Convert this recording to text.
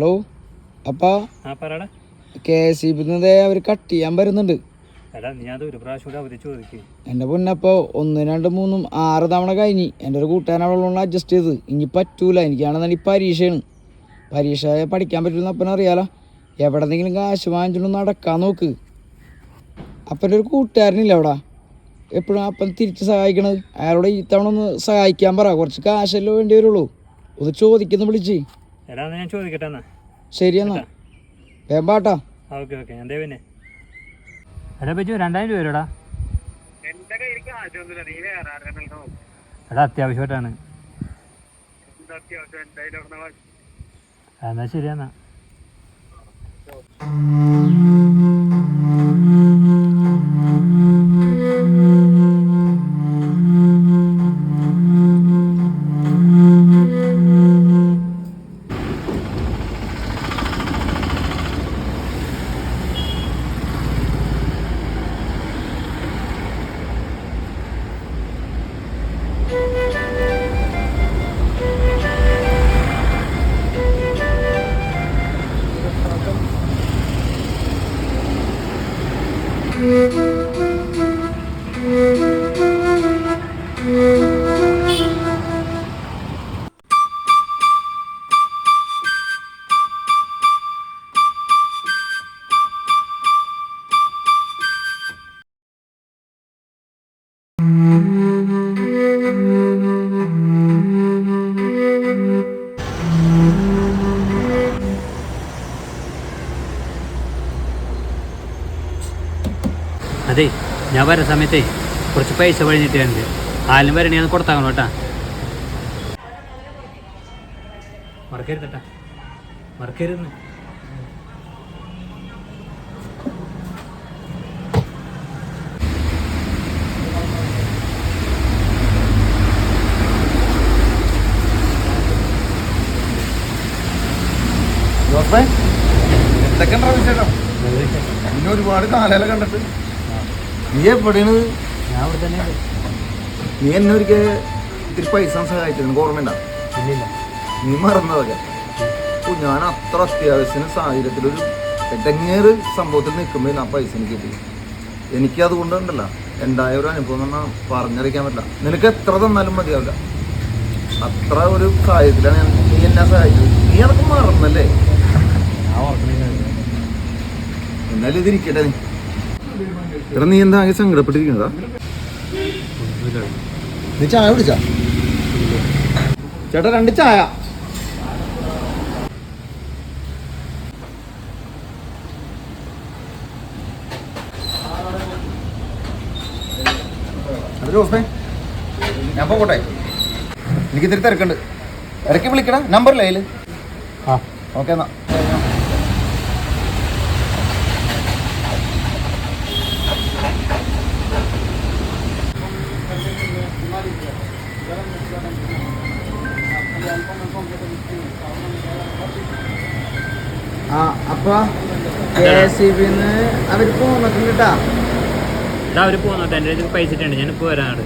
Hello അപ്പാ, KSEB അവർ cut ചെയ്യാൻ വരുന്നുണ്ട്. എൻ്റെ പൊന്നപ്പോൾ 1, 2, 3, 6 തവണ കഴിഞ്ഞ് എൻ്റെ ഒരു കൂട്ടുകാരനോട് അഡ്ജസ്റ്റ് ചെയ്ത് ഇനി പറ്റൂല. എനിക്കാണെന്നുണ്ടെങ്കിൽ പരീക്ഷയാണ്. പരീക്ഷ പഠിക്കാൻ പറ്റുമെന്ന് അപ്പനെ അറിയാലോ. എവിടെന്നെങ്കിലും കാശ് വാങ്ങിച്ചിട്ട് നടക്കാൻ നോക്ക്. അപ്പൻ്റെ ഒരു കൂട്ടുകാരനില്ല അവിടെ, എപ്പോഴും അപ്പൻ തിരിച്ച് സഹായിക്കണത്. അയാളോട് ഈ തവണ ഒന്ന് സഹായിക്കാൻ പറ. കുറച്ച് കാശല്ലേ വേണ്ടി വരുള്ളൂ. ഒന്ന് ചോദിക്കുന്നു വിളിച്ച്. ഞാൻ ചോദിക്കട്ടെ എന്നാ. ശരി എന്നാ വേമ്പാട്ടാ. Okay okay. എന്തേ പിന്നെ എടാ പറ്റൂ 2000 രൂപ വരൂടാ. എടാ അത്യാവശ്യമായിട്ടാണ്. എന്നാ ശരിയെന്നാ. അതെ, ഞാൻ വരുന്ന സമയത്തേ കുറച്ച് പൈസ വഴിഞ്ഞിട്ടുണ്ട്. ആലും വരണേ ഒന്ന് കൊടുത്താക്കണം കേട്ടാ. മറക്കരുതട്ടാ, മറക്കരുന്ന്. പിന്നെ ഒരുപാട് കാലം കണ്ടിട്ട് നീ എവിടെയാണ്? ഞാൻ ഇവിടെ തന്നെ. നീ എന്നെ ഒരിക്കൽ ഇത്തിരി പൈസ സഹായിച്ചിരുന്നു, ഓർമ്മയുണ്ട? ഇല്ലില്ല, നീ മറന്നതൊക്കെ. അപ്പോൾ ഞാൻ അത്ര അത്യാവശ്യ സാഹചര്യത്തിലൊരു എടങ്ങേറ് സംഭവത്തിൽ നിൽക്കുമ്പോൾ ആ പൈസ എനിക്ക് കിട്ടി. എനിക്കതുകൊണ്ടുണ്ടല്ല ഉണ്ടായ ഒരു അനുഭവം എന്ന് പറഞ്ഞാൽ പറഞ്ഞറിയിക്കാൻ പറ്റില്ല. നിനക്ക് എത്ര തന്നാലും മതിയാവില്ല. അത്ര ഒരു സാഹചര്യത്തിലാണ് നീ എന്നെ സഹായിച്ചത്. നീ അതൊക്കെ മറന്നല്ലേ? എന്നാലും ഇതിരിക്കട്ടെ. നീ എടാ, നീ എന്താ ആകെ സങ്കടപ്പെട്ടിരിക്കുന്നതാ? നീ ചായ കുടിച്ചാ? ചേട്ടാ 2 ചായ. ഞാൻ പോട്ടെ, എനിക്ക് ഇത്തിരി തിരക്കുണ്ട്. ഇടയ്ക്ക് വിളിക്കടാ, നമ്പറില്ലേ അതിൽ? ഓക്കെ എന്നാ. അപ്പൊ KSEB അവര് പോന്നിട്ടുണ്ട് കേട്ടാ. അവര് പോന്നോട്ടെ. എൻ്റെ പൈസ ഇട്ടുണ്ട്. ഞാനിപ്പോൾ വരാനാണ്.